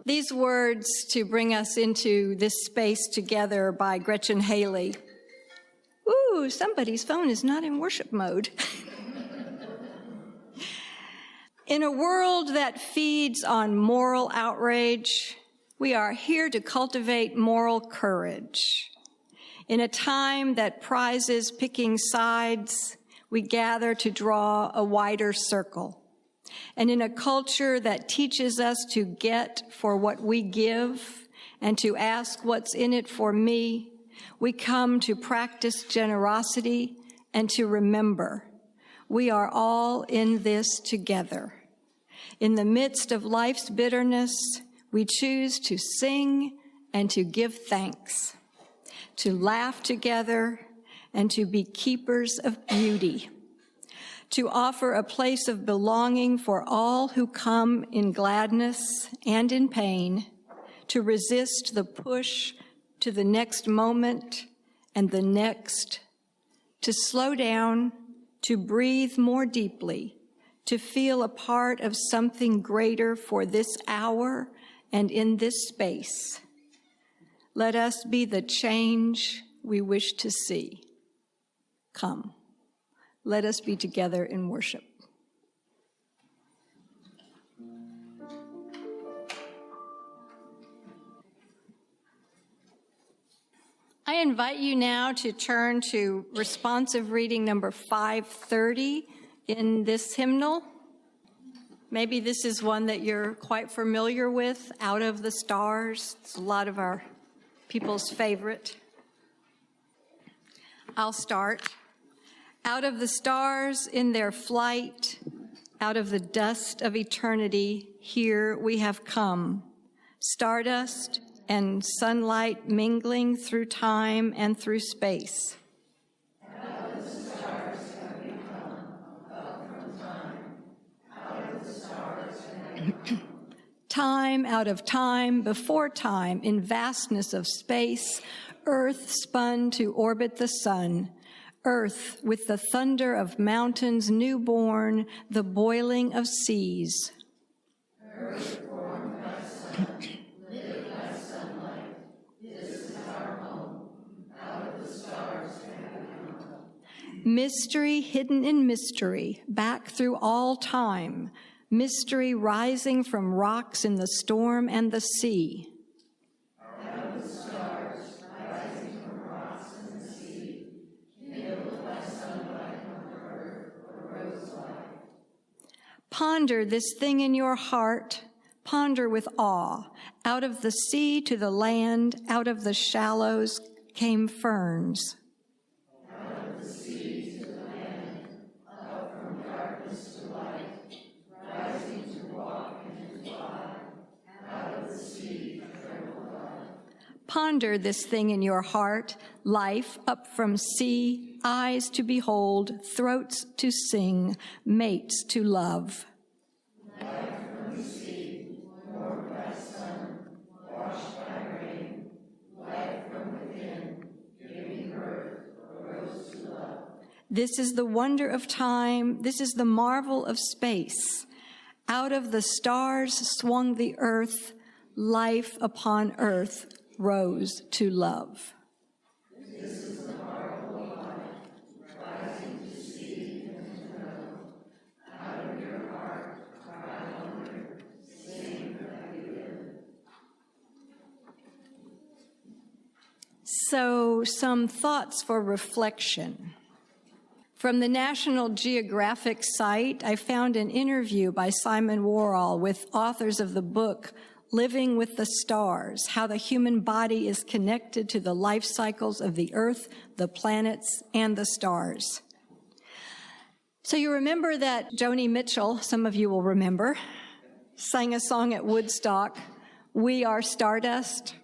These words to bring us into this space together by Gretchen Haley. Ooh, somebody's phone is not in worship mode. In a world that feeds on moral outrage, we are here to cultivate moral courage. In a time that prizes picking sides, we gather to draw a wider circle. And in a culture that teaches us to get for what we give and to ask what's in it for me, we come to practice generosity and to remember we are all in this together. In the midst of life's bitterness, we choose to sing and to give thanks, to laugh together and to be keepers of beauty, to offer a place of belonging for all who come in gladness and in pain, to resist the push to the next moment and the next, to slow down, to breathe more deeply, to feel a part of something greater for this hour and in this space. Let us be the change we wish to see. Come. Let us be together in worship. I invite you now to turn to responsive reading number 530 in this hymnal. Maybe this is one that you're quite familiar with, Out of the Stars. It's a lot of our people's favorite. I'll start. Out of the stars in their flight, out of the dust of eternity, here we have come. Stardust and sunlight mingling through time and through space. Out of the stars have we come, up from time. Out of the stars have we come. Time out of time, before time, in vastness of space, Earth spun to orbit the sun. Earth, with the thunder of mountains newborn, the boiling of seas. Earth formed by sun, lit by sunlight, this is our home. Out of the stars have we come. Mystery hidden in mystery, back through all time. Mystery rising from rocks in the storm and the sea. Ponder this thing in your heart, ponder with awe. Out of the sea to the land, out of the shallows came ferns. Out of the sea to the land, up from darkness to light, rising to walk and to fly. Out of the sea, eternal life. Ponder this thing in your heart, life up from sea, eyes to behold, throats to sing, mates to love. Life from the sea, warmed by sun, washed by rain, life from within, giving birth, arose to love. This is the wonder of time, this is the marvel of space. Out of the stars swung the earth, life upon earth rose to love. This is the marvel of life, rising to see and to know. Out of your heart, cry on earth, sing that we live. So, some thoughts for reflection. From the National Geographic site, I found an interview by Simon Worrall with authors of the book Living with the Stars, How the Human Body is Connected to the Life Cycles of the Earth, the Planets, and the Stars. So you remember that Joni Mitchell, some of you will remember, sang a song at Woodstock, We Are Stardust.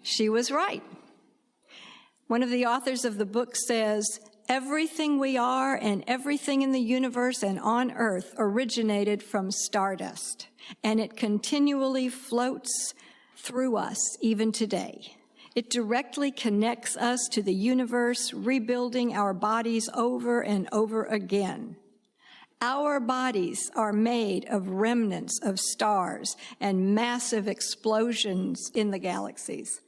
She was right. One of the authors of the book says, everything we are and everything in the universe and on Earth originated from stardust, and it continually floats through us even today. It directly connects us to the universe, rebuilding our bodies over and over again. Our bodies are made of remnants of stars and massive explosions in the galaxies.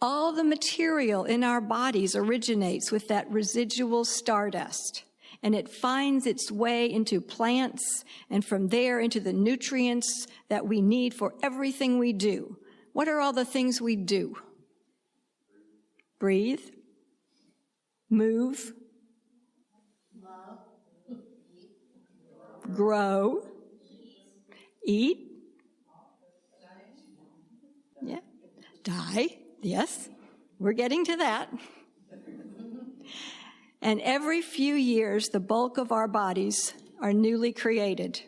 All the material in our bodies originates with that residual stardust, and it finds its way into plants and from there into the nutrients that we need for everything we do. What are all the things we do? Breathe, move, grow, eat, yeah, die, yes, we're getting to that. And every few years, the bulk of our bodies are newly created.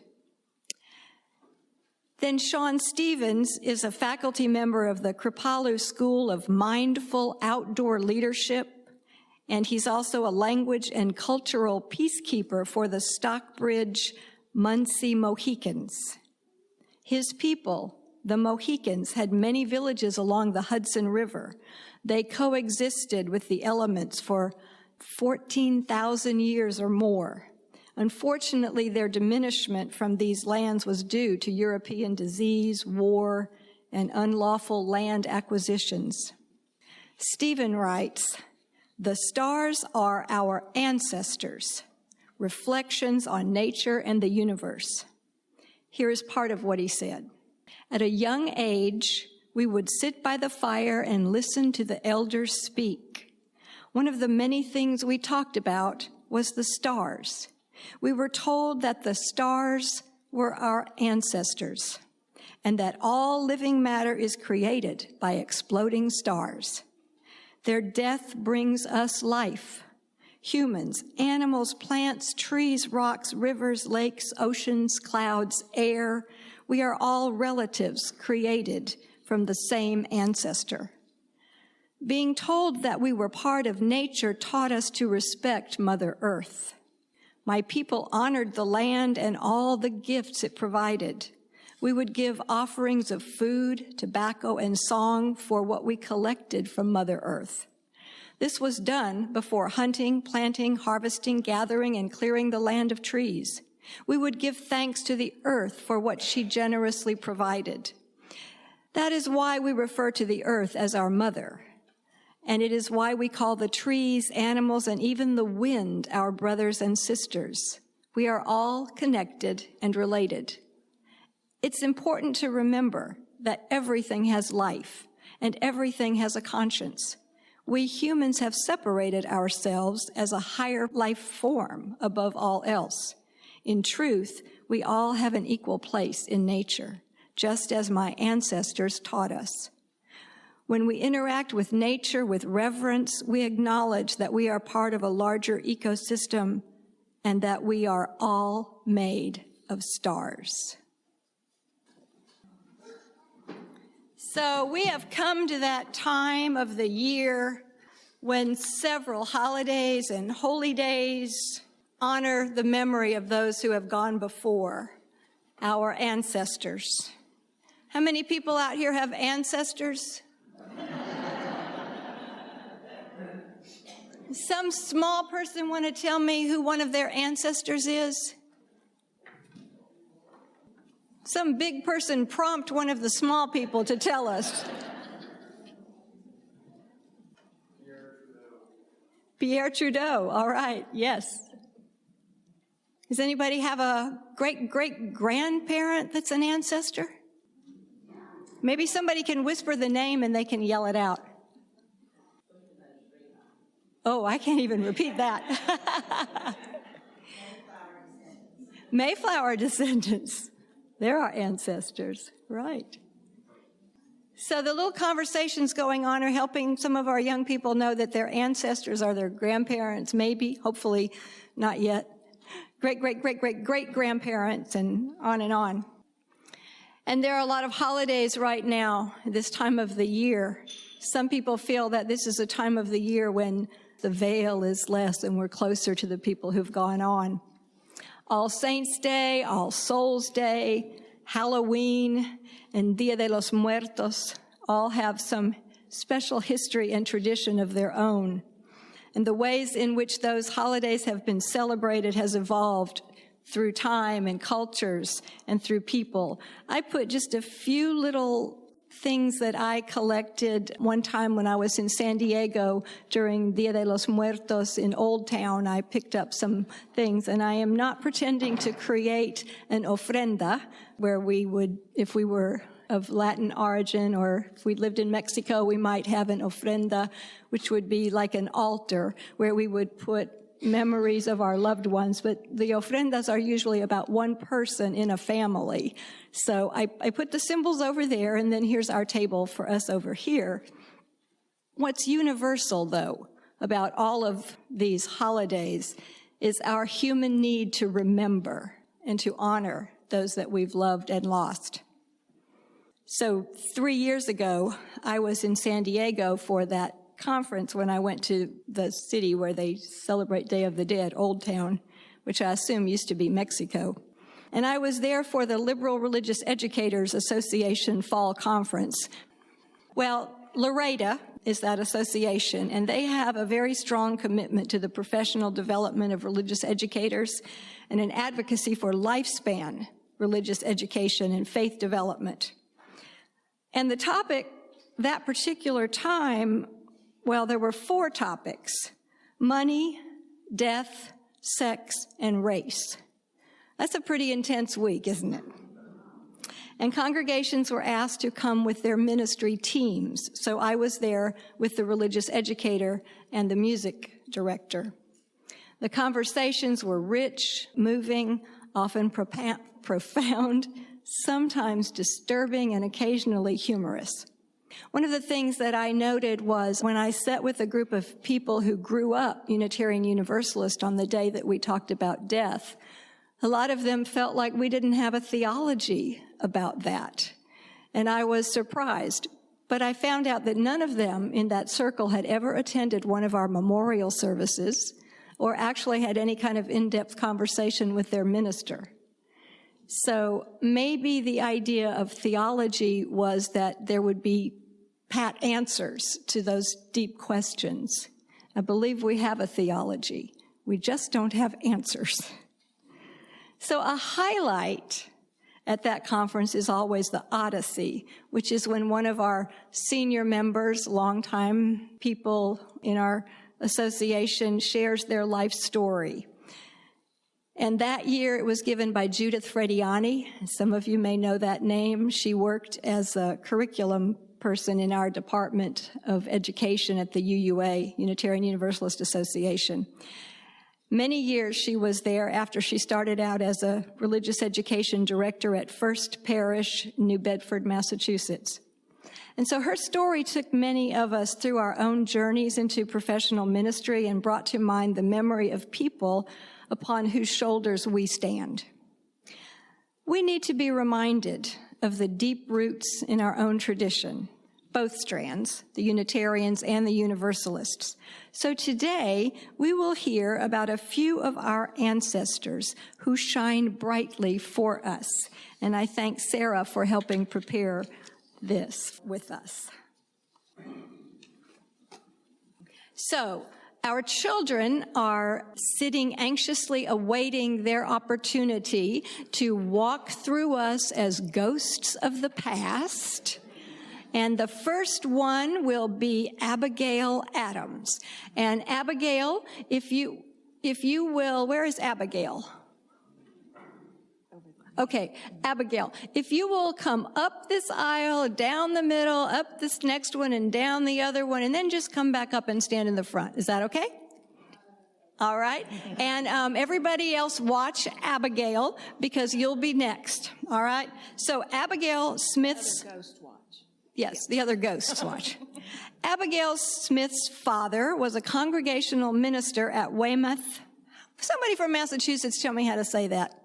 Then Sean Stevens is a faculty member of the Kripalu School of Mindful Outdoor Leadership, and he's also a language and cultural peacekeeper for the Stockbridge Munsee Mohicans. His people, the Mohicans, had many villages along the Hudson River. They coexisted with the elements for 14,000 years or more. Unfortunately, their diminishment from these lands was due to European disease, war, and unlawful land acquisitions. Stephen writes, "The stars are our ancestors, reflections on nature and the universe." Here is part of what he said. At a young age, we would sit by the fire and listen to the elders speak. One of the many things we talked about was the stars. We were told that the stars were our ancestors and that all living matter is created by exploding stars. Their death brings us life. Humans, animals, plants, trees, rocks, rivers, lakes, oceans, clouds, air, we are all relatives created from the same ancestor. Being told that we were part of nature taught us to respect Mother Earth. My people honored the land and all the gifts it provided. We would give offerings of food, tobacco, and song for what we collected from Mother Earth. This was done before hunting, planting, harvesting, gathering, and clearing the land of trees. We would give thanks to the earth for what she generously provided. That is why we refer to the earth as our mother. And it is why we call the trees, animals, and even the wind our brothers and sisters. We are all connected and related. It's important to remember that everything has life and everything has a conscience. We humans have separated ourselves as a higher life form above all else. In truth, we all have an equal place in nature, just as my ancestors taught us. When we interact with nature with reverence, we acknowledge that we are part of a larger ecosystem and that we are all made of stars. So we have come to that time of the year when several holidays and holy days honor the memory of those who have gone before, our ancestors. How many people out here have ancestors? Some small person want to tell me who one of their ancestors is? Some big person prompt one of the small people to tell us. Pierre Trudeau, all right, yes. Does anybody have a great-great-grandparent that's an ancestor? Maybe somebody can whisper the name and they can yell it out. Oh, I can't even repeat that. Mayflower descendants. They're our ancestors, right. So the little conversations going on are helping some of our young people know that their ancestors are their grandparents, maybe, hopefully not yet, great-great-great-great-great-grandparents, and on and on. And there are a lot of holidays right now, this time of the year. Some people feel that this is a time of the year when the veil is less and we're closer to the people who've gone on. All Saints' Day, All Souls' Day, Halloween, and Dia de los Muertos all have some special history and tradition of their own. And the ways in which those holidays have been celebrated has evolved through time and cultures and through people. I put just a few little things that I collected one time when I was in San Diego during Dia de los Muertos in Old Town. I picked up some things, and I am not pretending to create an ofrenda where we would, if we were of Latin origin, or if we lived in Mexico, we might have an ofrenda, which would be like an altar where we would put memories of our loved ones, but the ofrendas are usually about one person in a family. So I put the symbols over there, and then here's our table for us over here. What's universal, though, about all of these holidays is our human need to remember and to honor those that we've loved and lost. So 3 years ago, I was in San Diego for that conference when I went to the city where they celebrate Day of the Dead, Old Town, which I assume used to be Mexico. And I was there for the Liberal Religious Educators Association Fall Conference. Well, LREDA is that association, and they have a very strong commitment to the professional development of religious educators and an advocacy for lifespan religious education and faith development. And the topic that particular time, well, there were 4 topics: money, death, sex, and race. That's a pretty intense week, isn't it? And congregations were asked to come with their ministry teams. So I was there with the religious educator and the music director. The conversations were rich, moving, often profound, sometimes disturbing, and occasionally humorous. One of the things that I noted was when I sat with a group of people who grew up Unitarian Universalist on the day that we talked about death, a lot of them felt like we didn't have a theology about that. And I was surprised. But I found out that none of them in that circle had ever attended one of our memorial services or actually had any kind of in-depth conversation with their minister. So maybe the idea of theology was that there would be pat answers to those deep questions. I believe we have a theology. We just don't have answers. So a highlight at that conference is always the Odyssey, which is when one of our senior members, longtime people in our association, shares their life story. And that year it was given by Judith Frediani. Some of you may know that name. She worked as a curriculum person in our Department of Education at the UUA, Unitarian Universalist Association. Many years she was there after she started out as a religious education director at First Parish, New Bedford, Massachusetts. And so her story took many of us through our own journeys into professional ministry and brought to mind the memory of people upon whose shoulders we stand. We need to be reminded of the deep roots in our own tradition, both strands, the Unitarians and the Universalists. So today, we will hear about a few of our ancestors who shine brightly for us. And I thank Sarah for helping prepare this with us. So, our children are sitting anxiously awaiting their opportunity to walk through us as ghosts of the past. And the first one will be Abigail Adams. And Abigail, if you will, where is Abigail? Okay, Abigail, if you will come up this aisle, down the middle, up this next one, and down the other one, and then just come back up and stand in the front. Is that okay? All right. And everybody else watch Abigail, because you'll be next. All right? So Abigail Smith's... Yes, the other ghosts watch. Abigail Smith's father was a congregational minister at Weymouth. Somebody from Massachusetts tell me how to say that.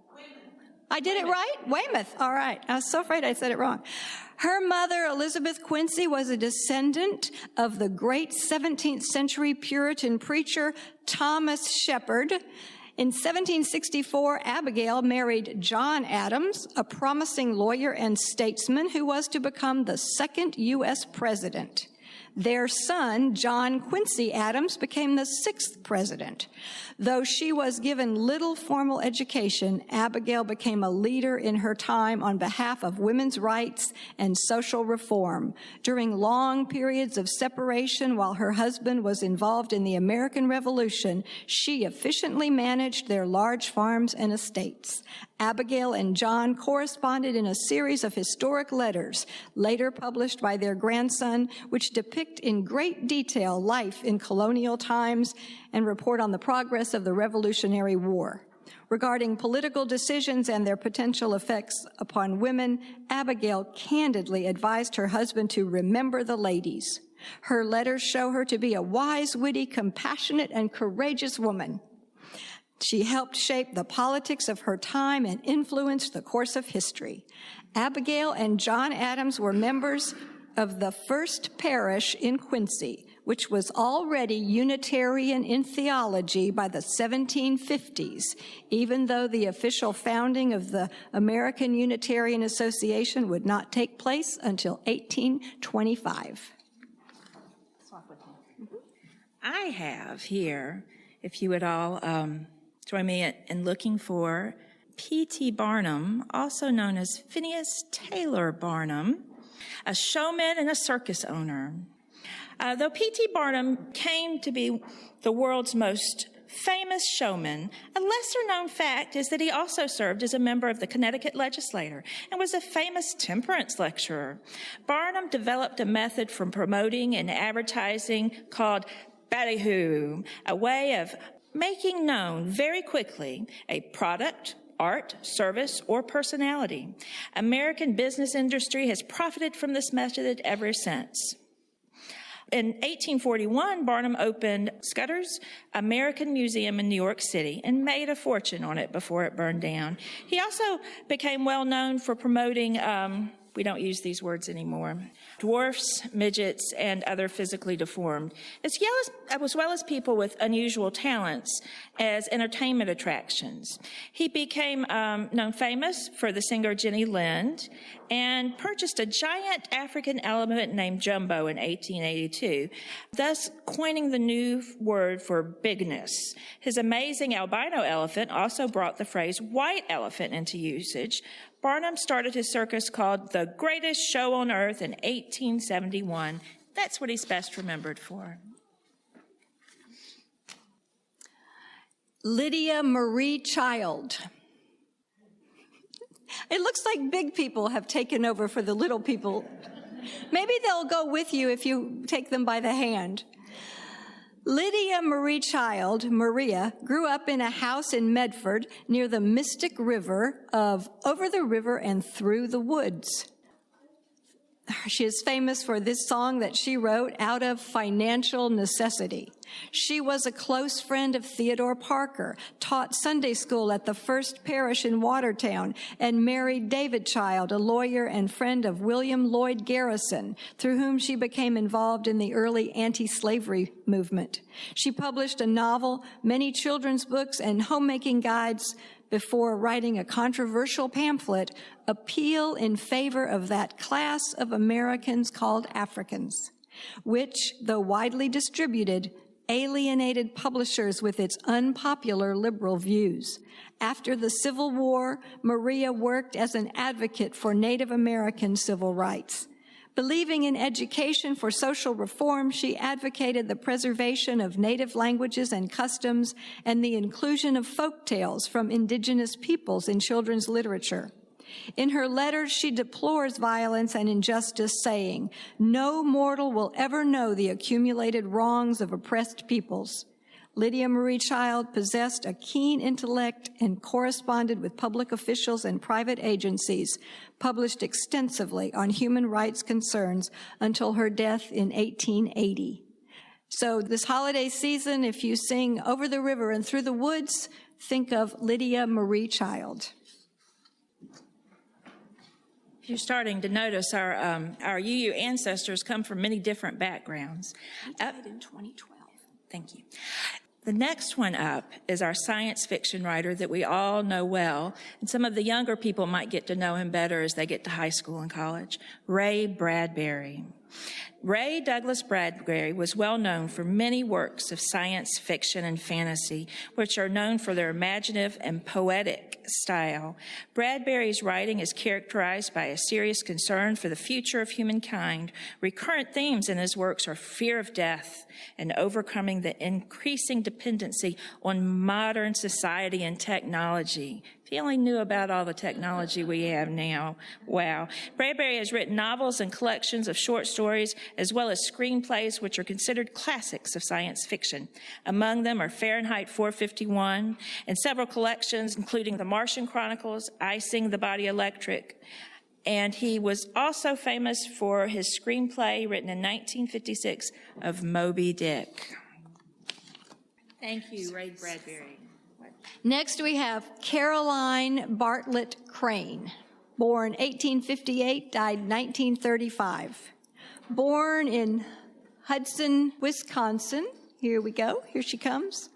I did it right? Weymouth. All right. I was so afraid I said it wrong. Her mother, Elizabeth Quincy, was a descendant of the great 17th century Puritan preacher Thomas Shepard. In 1764, Abigail married John Adams, a promising lawyer and statesman who was to become the second U.S. president. Their son, John Quincy Adams, became the sixth president. Though she was given little formal education, Abigail became a leader in her time on behalf of women's rights and social reform. During long periods of separation while her husband was involved in the American Revolution, she efficiently managed their large farms and estates. Abigail and John corresponded in a series of historic letters, later published by their grandson, which depict in great detail life in colonial times and report on the progress of the Revolutionary War. Regarding political decisions and their potential effects upon women, Abigail candidly advised her husband to remember the ladies. Her letters show her to be a wise, witty, compassionate, and courageous woman. She helped shape the politics of her time and influenced the course of history. Abigail and John Adams were members of the first parish in Quincy, which was already Unitarian in theology by the 1750s, even though the official founding of the American Unitarian Association would not take place until 1825. I have here, if you would all join me in looking for P.T. Barnum, also known as Phineas Taylor Barnum, a showman and a circus owner. Though P.T. Barnum came to be the world's most famous showman, a lesser-known fact is that he also served as a member of the Connecticut legislature and was a famous temperance lecturer. Barnum developed a method for promoting and advertising called ballyhoo, a way of making known very quickly a product, art, service, or personality. American business industry has profited from this method ever since. In 1841, Barnum opened Scudder's American Museum in New York City and made a fortune on it before it burned down. He also became well known for promoting, we don't use these words anymore, dwarfs, midgets, and other physically deformed, as well as people with unusual talents as entertainment attractions. He became famous for the singer Jenny Lind and purchased a giant African elephant named Jumbo in 1882, thus coining the new word for bigness. His amazing albino elephant also brought the phrase white elephant into usage. Barnum started his circus called The Greatest Show on Earth in 1871. That's what he's best remembered for. Lydia Marie Child. It looks like big people have taken over for the little people. Maybe they'll go with you if you take them by the hand. Lydia Marie Child, Maria, grew up in a house in Medford near the mystic river of Over the River and Through the Woods. She is famous for this song that she wrote out of financial necessity. She was a close friend of Theodore Parker, taught Sunday school at the First Parish in Watertown, and married David Child, a lawyer and friend of William Lloyd Garrison, through whom she became involved in the early anti-slavery movement. She published a novel, many children's books, and homemaking guides before writing a controversial pamphlet, Appeal in Favor of That Class of Americans Called Africans, which, though widely distributed, alienated publishers with its unpopular liberal views. After the Civil War, Maria worked as an advocate for Native American civil rights. Believing in education for social reform, she advocated the preservation of native languages and customs and the inclusion of folk tales from indigenous peoples in children's literature. In her letters, she deplores violence and injustice, saying, "No mortal will ever know the accumulated wrongs of oppressed peoples." Lydia Marie Child possessed a keen intellect and corresponded with public officials and private agencies, published extensively on human rights concerns until her death in 1880. So this holiday season, if you sing Over the River and Through the Woods, think of Lydia Marie Child. You're starting to notice our UU ancestors come from many different backgrounds. He died in 2012. Thank you. The next one up is our science fiction writer that we all know well, and some of the younger people might get to know him better as they get to high school and college, Ray Bradbury. Ray Douglas Bradbury was well known for many works of science fiction and fantasy, which are known for their imaginative and poetic style. Bradbury's writing is characterized by a serious concern for the future of humankind. Recurrent themes in his works are fear of death and overcoming the increasing dependency on modern society and technology. If you only knew about all the technology we have now, wow. Bradbury has written novels and collections of short stories, as well as screenplays, which are considered classics of science fiction. Among them are Fahrenheit 451 and several collections, including The Martian Chronicles, Icing the Body Electric. And he was also famous for his screenplay written in 1956 of Moby Dick. Thank you, Ray Bradbury. Next, we have Caroline Bartlett Crane, born 1858, died 1935. Born in Hudson, Wisconsin. Here we go. Here she comes.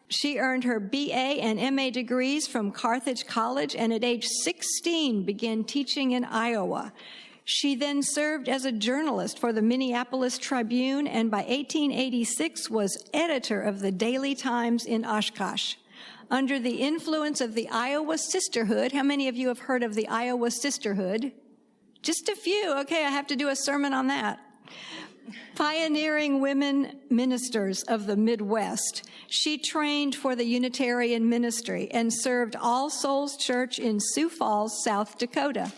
She earned her BA and MA degrees from Carthage College and at age 16 began teaching in Iowa. She then served as a journalist for the Minneapolis Tribune and by 1886 was editor of the Daily Times in Oshkosh. Under the influence of the Iowa Sisterhood, how many of you have heard of the Iowa Sisterhood? Just a few. Okay, I have to do a sermon on that. Pioneering women ministers of the Midwest, she trained for the Unitarian ministry and served All Souls Church in Sioux Falls, South Dakota.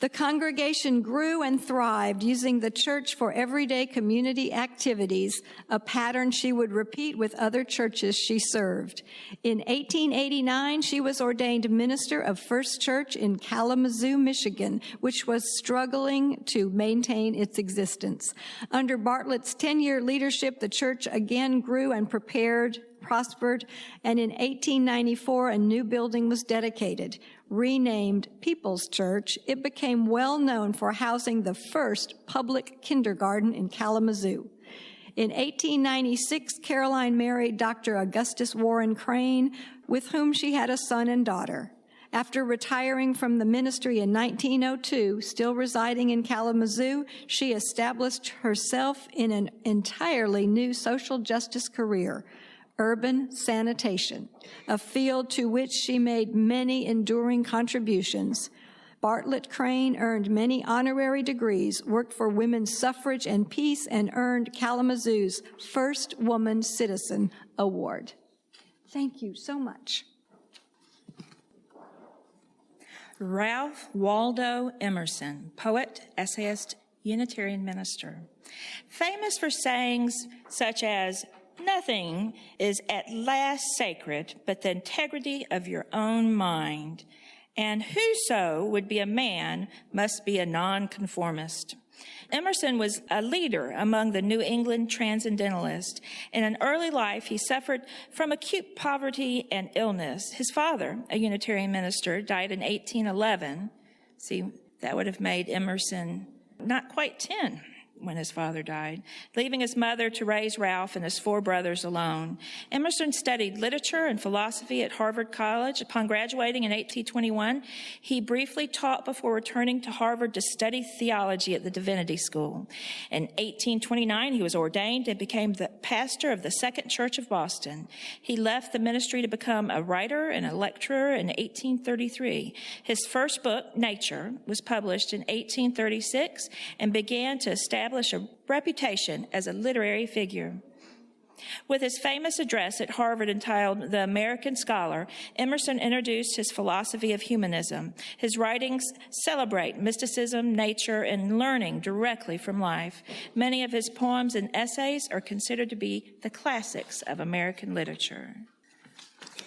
The congregation grew and thrived using the church for everyday community activities, a pattern she would repeat with other churches she served. In 1889, she was ordained minister of First Church in Kalamazoo, Michigan, which was struggling to maintain its existence. Under Bartlett's 10-year leadership, the church again grew and prospered, and in 1894, a new building was dedicated. Renamed People's Church, it became well known for housing the first public kindergarten in Kalamazoo. In 1896, Caroline married Dr. Augustus Warren Crane, with whom she had a son and daughter. After retiring from the ministry in 1902, still residing in Kalamazoo, she established herself in an entirely new social justice career, urban sanitation, a field to which she made many enduring contributions. Bartlett Crane earned many honorary degrees, worked for women's suffrage and peace, and earned Kalamazoo's First Woman Citizen Award. Thank you so much. Ralph Waldo Emerson, poet, essayist, Unitarian minister. Famous for sayings such as, "Nothing is at last sacred but the integrity of your own mind, and whoso would be a man must be a nonconformist." Emerson was a leader among the New England transcendentalists. In an early life, he suffered from acute poverty and illness. His father, a Unitarian minister, died in 1811. See, that would have made Emerson not quite 10 when his father died, leaving his mother to raise Ralph and his 4 brothers alone. Emerson studied literature and philosophy at Harvard College. Upon graduating in 1821, he briefly taught before returning to Harvard to study theology at the Divinity School. In 1829, he was ordained and became the pastor of the Second Church of Boston. He left the ministry to become a writer and a lecturer in 1833. His first book, Nature, was published in 1836 and began to establish a reputation as a literary figure. With his famous address at Harvard entitled The American Scholar, Emerson introduced his philosophy of humanism. His writings celebrate mysticism, nature, and learning directly from life. Many of his poems and essays are considered to be the classics of American literature.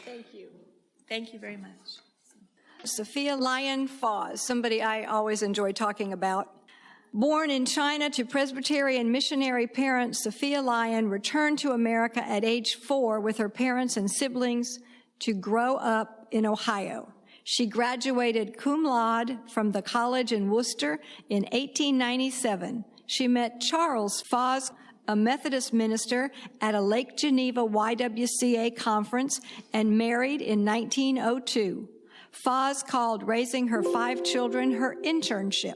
Thank you. Thank you very much. Sophia Lyon Foz, somebody I always enjoy talking about. Born in China to Presbyterian missionary parents, Sophia Lyon returned to America at age 4 with her parents and siblings to grow up in Ohio. She graduated cum laude from the college in Worcester in 1897. She met Charles Foz, a Methodist minister, at a Lake Geneva YWCA conference and married in 1902. Foz called raising her 5 children her internship.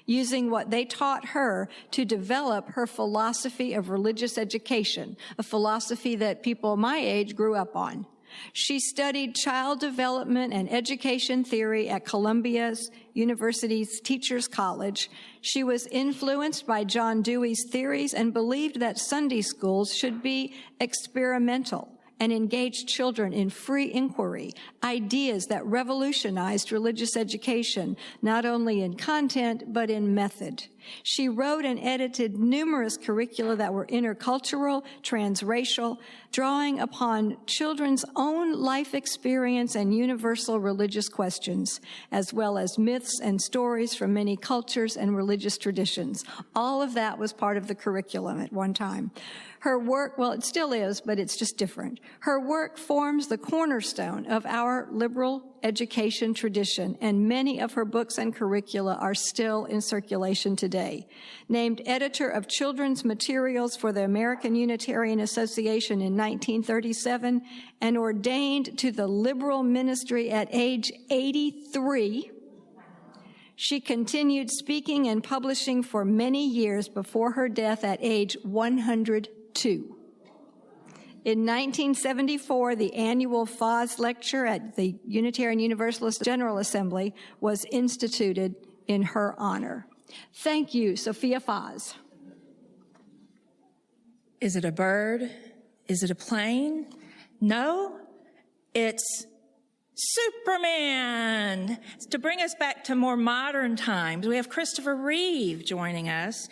using what they taught her to develop her philosophy of religious education, a philosophy that people my age grew up on. She studied child development and education theory at Columbia University's Teachers College. She was influenced by John Dewey's theories and believed that Sunday schools should be experimental and engage children in free inquiry, ideas that revolutionized religious education, not only in content, but in method. She wrote and edited numerous curricula that were intercultural, transracial, drawing upon children's own life experience and universal religious questions, as well as myths and stories from many cultures and religious traditions. All of that was part of the curriculum at one time. Her work, well, it still is, but it's just different. Her work forms the cornerstone of our liberal education tradition, and many of her books and curricula are still in circulation today. Named editor of children's materials for the American Unitarian Association in 1937 and ordained to the liberal ministry at age 83, she continued speaking and publishing for many years before her death at age 102. In 1974, the annual FOS lecture at the Unitarian Universalist General Assembly was instituted in her honor. Thank you, Sophia Foz. Is it a bird? Is it a plane? No, it's Superman. To bring us back to more modern times, we have Christopher Reeve joining us.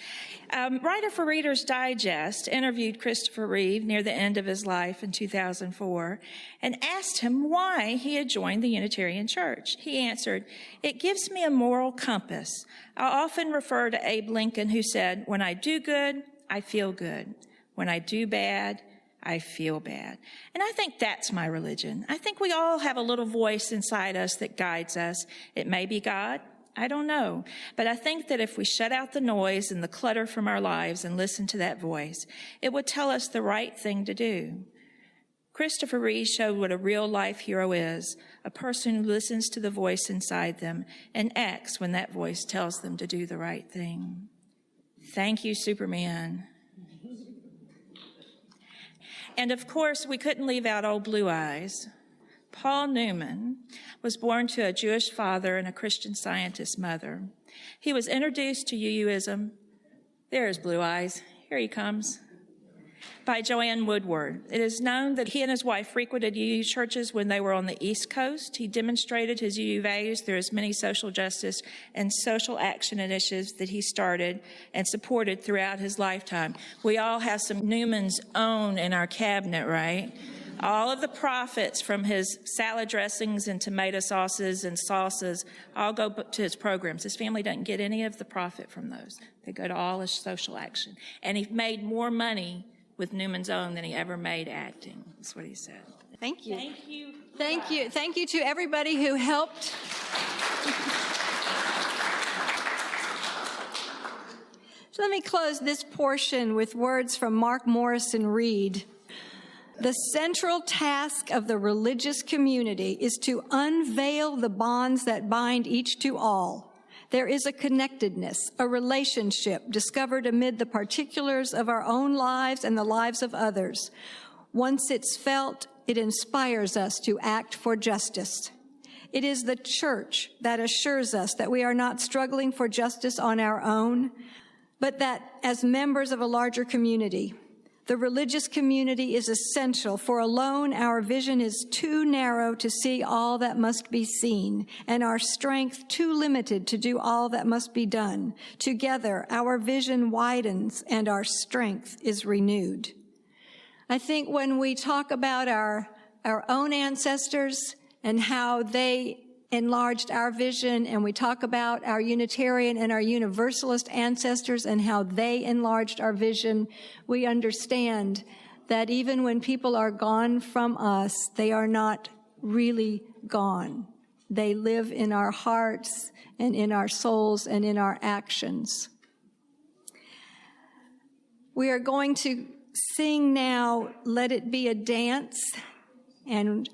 Writer for Reader's Digest interviewed Christopher Reeve near the end of his life in 2004 and asked him why he had joined the Unitarian Church. He answered, "It gives me a moral compass. I often refer to Abe Lincoln, who said, 'When I do good, I feel good. When I do bad, I feel bad.'" And I think that's my religion. I think we all have a little voice inside us that guides us. It may be God. I don't know. But I think that if we shut out the noise and the clutter from our lives and listen to that voice, it would tell us the right thing to do. Christopher Reeve showed what a real life hero is, a person who listens to the voice inside them and acts when that voice tells them to do the right thing. Thank you, Superman. And of course, we couldn't leave out old Blue Eyes. Paul Newman was born to a Jewish father and a Christian Scientist mother. He was introduced to UUism, there's Blue Eyes, here he comes, by Joanne Woodward. It is known that he and his wife frequented UU churches when they were on the East Coast. He demonstrated his UU values through his many social justice and social action initiatives that he started and supported throughout his lifetime. We all have some Newman's Own in our cabinet, right? All of the profits from his salad dressings and tomato sauces and sauces all go to his programs. His family doesn't get any of the profit from those. They go to all his social action. And he made more money with Newman's Own than he ever made acting. That's what he said. Thank you. Thank you. Thank you. Thank you to everybody who helped. So let me close this portion with words from Mark Morrison Reed. The central task of the religious community is to unveil the bonds that bind each to all. There is a connectedness, a relationship discovered amid the particulars of our own lives and the lives of others. Once it's felt, it inspires us to act for justice. It is the church that assures us that we are not struggling for justice on our own, but that as members of a larger community, the religious community is essential, for alone our vision is too narrow to see all that must be seen, and our strength too limited to do all that must be done. Together, our vision widens and our strength is renewed. I think when we talk about our own ancestors and how they enlarged our vision, and we talk about our Unitarian and our Universalist ancestors and how they enlarged our vision, we understand that even when people are gone from us, they are not really gone. They live in our hearts and in our souls and in our actions. We are going to sing now, Let It Be a Dance, and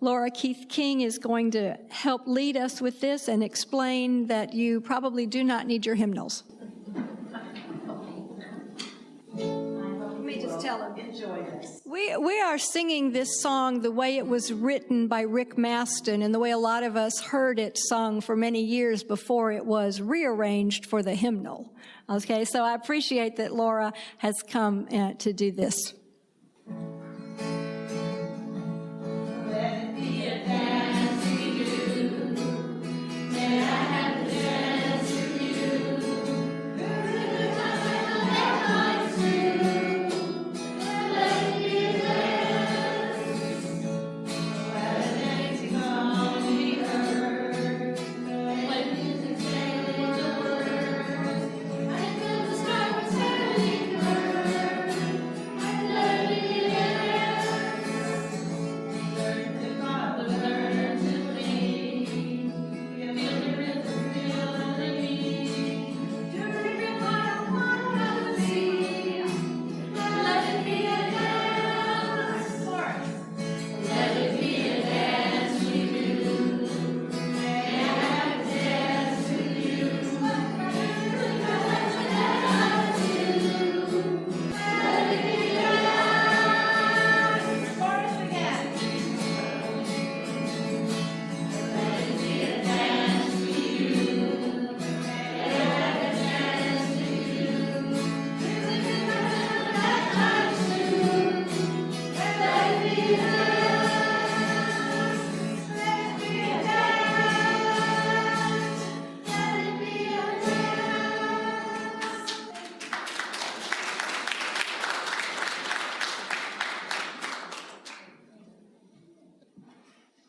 Laura Keith King is going to help lead us with this and explain that you probably do not need your hymnals. Let me just tell them. Enjoy this. We are singing this song the way it was written by Rick Maston and the way a lot of us heard it sung for many years before it was rearranged for the hymnal. Okay, so I appreciate that Laura has come to do this.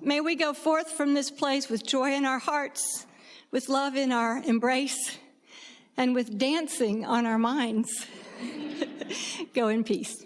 May we go forth from this place with joy in our hearts, with love in our embrace, and with dancing on our minds. Go in peace.